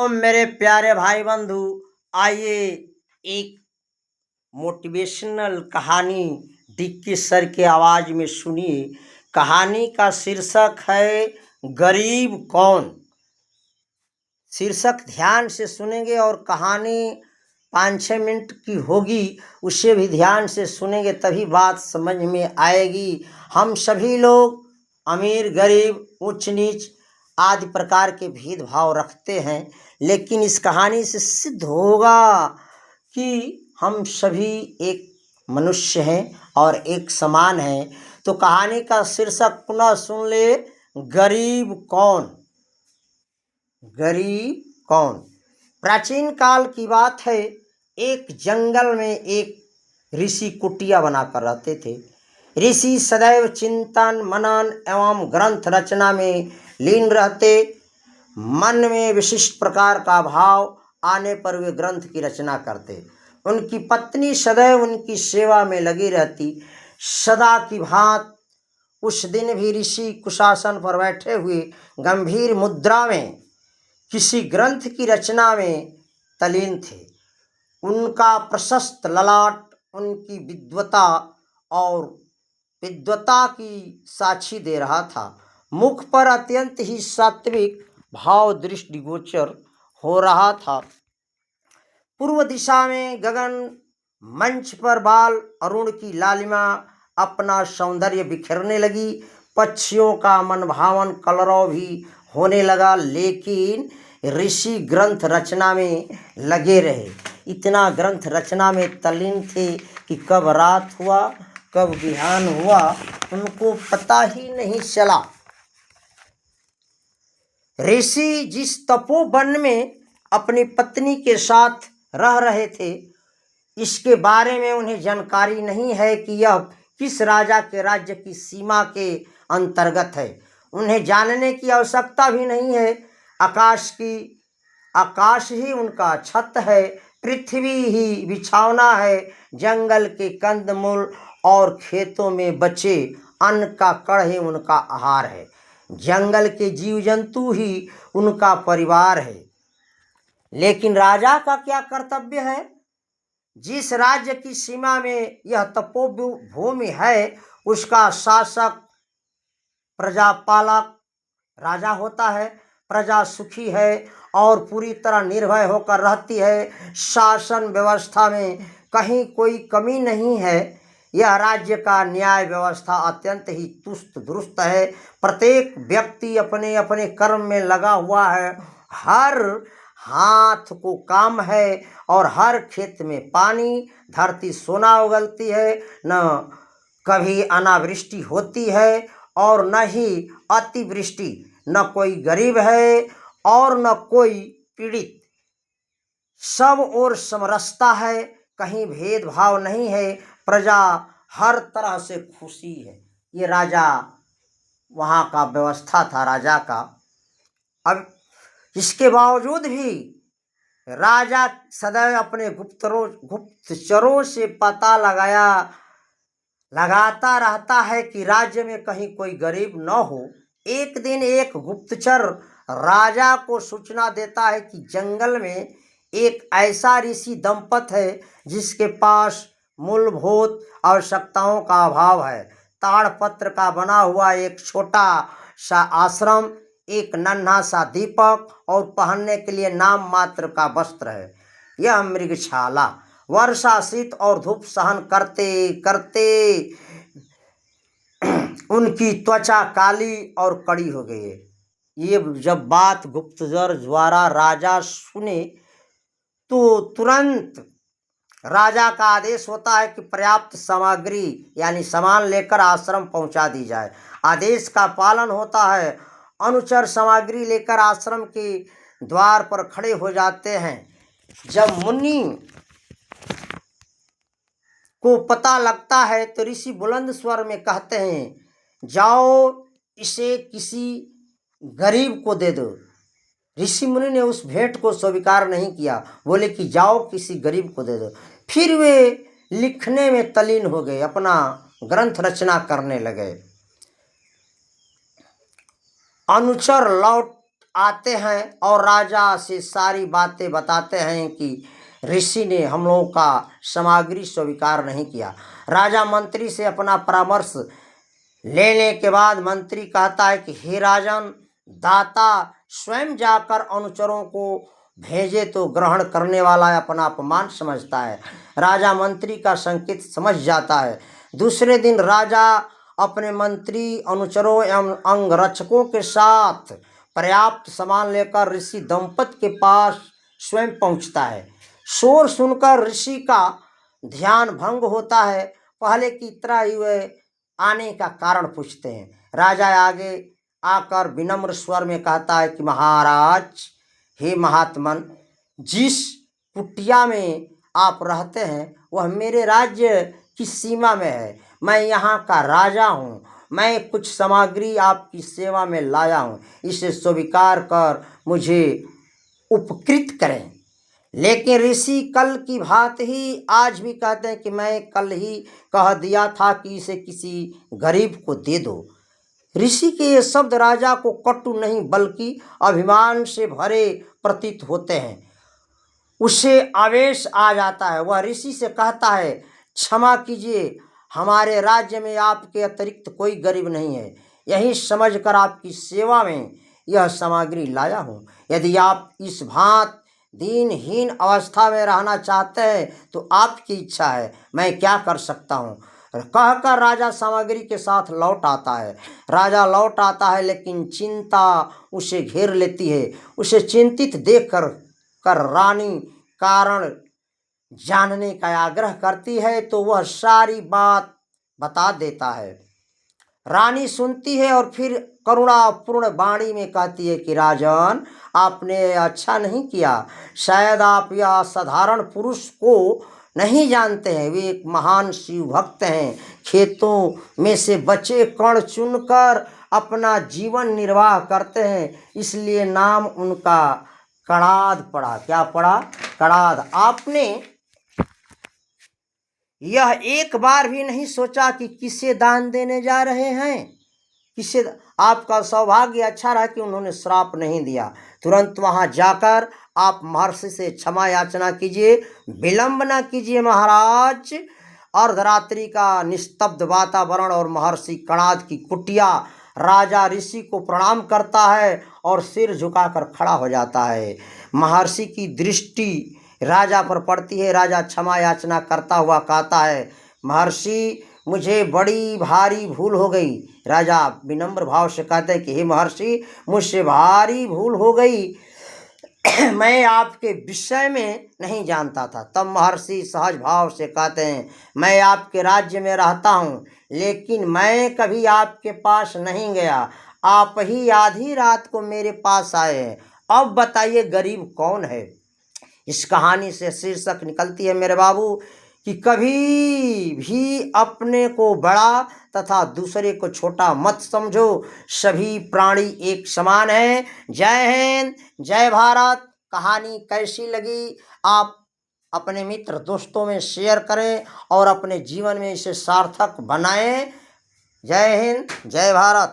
मेरे प्यारे भाई बंधु, आइए एक मोटिवेशनल कहानी डिक्की सर की आवाज में सुनिए। कहानी का शीर्षक है गरीब कौन। शीर्षक ध्यान से सुनेंगे और कहानी 5-6 मिनट की होगी, उसे भी ध्यान से सुनेंगे तभी बात समझ में आएगी। हम सभी लोग अमीर गरीब ऊंच नीच आदि प्रकार के भेदभाव रखते हैं, लेकिन इस कहानी से सिद्ध होगा कि हम सभी एक मनुष्य हैं और एक समान हैं। तो कहानी का शीर्षक पुनः सुन ले, गरीब कौन। गरीब कौन। प्राचीन काल की बात है। एक जंगल में एक ऋषि कुटिया बनाकर रहते थे। ऋषि सदैव चिंतन मनन एवं ग्रंथ रचना में लीन रहते। मन में विशिष्ट प्रकार का भाव आने पर वे ग्रंथ की रचना करते। उनकी पत्नी सदैव उनकी सेवा में लगी रहती। सदा की भांति उस दिन भी ऋषि कुशासन पर बैठे हुए गंभीर मुद्रा में किसी ग्रंथ की रचना में तल्लीन थे। उनका प्रशस्त ललाट उनकी विद्वता की साक्षी दे रहा था। मुख पर अत्यंत ही सात्विक भाव दृष्टिगोचर हो रहा था। पूर्व दिशा में गगन मंच पर बाल अरुण की लालिमा अपना सौंदर्य बिखेरने लगी। पक्षियों का मनभावन कलरव भी होने लगा, लेकिन ऋषि ग्रंथ रचना में लगे रहे। इतना ग्रंथ रचना में तल्लीन थे कि कब रात हुआ कब बिहान हुआ उनको पता ही नहीं चला। ऋषि जिस तपोवन में अपनी पत्नी के साथ रह रहे थे, इसके बारे में उन्हें जानकारी नहीं है कि यह किस राजा के राज्य की सीमा के अंतर्गत है। उन्हें जानने की आवश्यकता भी नहीं है। आकाश ही उनका छत है, पृथ्वी ही बिछौना है, जंगल के कंदमूल और खेतों में बचे अन्न का कण ही उनका आहार है। जंगल के जीव जंतु ही उनका परिवार है। लेकिन राजा का क्या कर्तव्य है? जिस राज्य की सीमा में यह तपोभूमि है, उसका शासक प्रजापालक राजा होता है। प्रजा सुखी है और पूरी तरह निर्भय होकर रहती है। शासन व्यवस्था में कहीं कोई कमी नहीं है। यह राज्य का न्याय व्यवस्था अत्यंत ही चुस्त दुरुस्त है। प्रत्येक व्यक्ति अपने अपने कर्म में लगा हुआ है। हर हाथ को काम है और हर खेत में पानी, धरती सोना उगलती है। न कभी अनावृष्टि होती है और न ही अतिवृष्टि। न कोई गरीब है और न कोई पीड़ित। सब ओर समरसता है, कहीं भेदभाव नहीं है। प्रजा हर तरह से खुशी है। ये राजा वहाँ का व्यवस्था था राजा का। अब इसके बावजूद भी राजा सदैव अपने गुप्तचरों से पता लगाता रहता है कि राज्य में कहीं कोई गरीब न हो। एक दिन एक गुप्तचर राजा को सूचना देता है कि जंगल में एक ऐसा ऋषि दंपत है जिसके पास मूलभूत आवश्यकताओं का अभाव है। ताड़पत्र का बना हुआ एक छोटा सा आश्रम, एक नन्हा सा दीपक और पहनने के लिए नाम मात्र का वस्त्र है। यह मृगशाला वर्षा शीत और धूप सहन करते करते उनकी त्वचा काली और कड़ी हो गई है। ये जब बात गुप्तचर द्वारा राजा सुने तो तुरंत राजा का आदेश होता है कि पर्याप्त सामग्री यानी सामान लेकर आश्रम पहुंचा दी जाए। आदेश का पालन होता है। अनुचर सामग्री लेकर आश्रम के द्वार पर खड़े हो जाते हैं। जब मुनि को पता लगता है तो ऋषि बुलंद स्वर में कहते हैं, जाओ इसे किसी गरीब को दे दो। ऋषि मुनि ने उस भेंट को स्वीकार नहीं किया, बोले कि जाओ किसी गरीब को दे दो। फिर वे लिखने में तल्लीन हो गए, अपना ग्रंथ रचना करने लगे। अनुचर लौट आते हैं और राजा से सारी बातें बताते हैं कि ऋषि ने हम लोगों का सामग्री स्वीकार नहीं किया। राजा मंत्री से अपना परामर्श लेने के बाद मंत्री कहता है कि हे राजन, दाता स्वयं जाकर अनुचरों को भेजे तो ग्रहण करने वाला अपना अपमान समझता है। राजा मंत्री का संकेत समझ जाता है। दूसरे दिन राजा अपने मंत्री, अनुचरों एवं अंगरक्षकों के साथ पर्याप्त सामान लेकर ऋषि दंपत के पास स्वयं पहुंचता है। शोर सुनकर ऋषि का ध्यान भंग होता है। पहले की तरह ही वे आने का कारण पूछते हैं। राजा आगे आकर विनम्र स्वर में कहता है कि महाराज, हे महात्मन, जिस कुटिया में आप रहते हैं वह मेरे राज्य की सीमा में है। मैं यहाँ का राजा हूँ। मैं कुछ सामग्री आपकी सेवा में लाया हूँ, इसे स्वीकार कर मुझे उपकृत करें। लेकिन ऋषि कल की बात ही आज भी कहते हैं कि मैं कल ही कह दिया था कि इसे किसी गरीब को दे दो। ऋषि के ये शब्द राजा को कटु नहीं बल्कि अभिमान से भरे प्रतीत होते हैं। उसे आवेश आ जाता है। वह ऋषि से कहता है, क्षमा कीजिए, हमारे राज्य में आपके अतिरिक्त कोई गरीब नहीं है। यही समझकर आपकी सेवा में यह सामग्री लाया हूँ। यदि आप इस भांत दीनहीन अवस्था में रहना चाहते हैं तो आपकी इच्छा है, मैं क्या कर सकता हूँ। कहकर राजा सामग्री के साथ लौट आता है। राजा लौट आता है लेकिन चिंता उसे घेर लेती है। उसे चिंतित देख कर रानी कारण जानने का आग्रह करती है तो वह सारी बात बता देता है। रानी सुनती है और फिर करुणापूर्ण वाणी में कहती है कि राजन, आपने अच्छा नहीं किया। शायद आप यह साधारण पुरुष को नहीं जानते हैं। वे एक महान शिव भक्त हैं। खेतों में से बचे कण चुनकर अपना जीवन निर्वाह करते हैं, इसलिए नाम उनका कणाद पड़ा। क्या पड़ा? कणाद। आपने यह एक बार भी नहीं सोचा कि किसे दान देने जा रहे हैं? किसे? आपका सौभाग्य अच्छा रहा कि उन्होंने श्राप नहीं दिया। तुरंत वहां जाकर आप महर्षि से क्षमा याचना कीजिए, विलंब न कीजिए महाराज। अर्धरात्रि का निस्तब्ध वातावरण और महर्षि कणाद की कुटिया। राजा ऋषि को प्रणाम करता है और सिर झुकाकर खड़ा हो जाता है। महर्षि की दृष्टि राजा पर पड़ती है। राजा क्षमा याचना करता हुआ कहता है, महर्षि, मुझे बड़ी भारी भूल हो गई। राजा विनम्र भाव से कहते हैं कि हे महर्षि, मुझसे भारी भूल हो गई। मैं आपके विषय में नहीं जानता था। तब महर्षि सहज भाव से कहते हैं, मैं आपके राज्य में रहता हूँ, लेकिन मैं कभी आपके पास नहीं गया। आप ही आधी रात को मेरे पास आए हैं। अब बताइए गरीब कौन है? इस कहानी से शीर्षक निकलती है मेरे बाबू कि कभी भी अपने को बड़ा तथा दूसरे को छोटा मत समझो। सभी प्राणी एक समान हैं। जय हिंद, जय भारत। कहानी कैसी लगी आप अपने मित्र दोस्तों में शेयर करें और अपने जीवन में इसे सार्थक बनाएं। जय हिंद, जय भारत।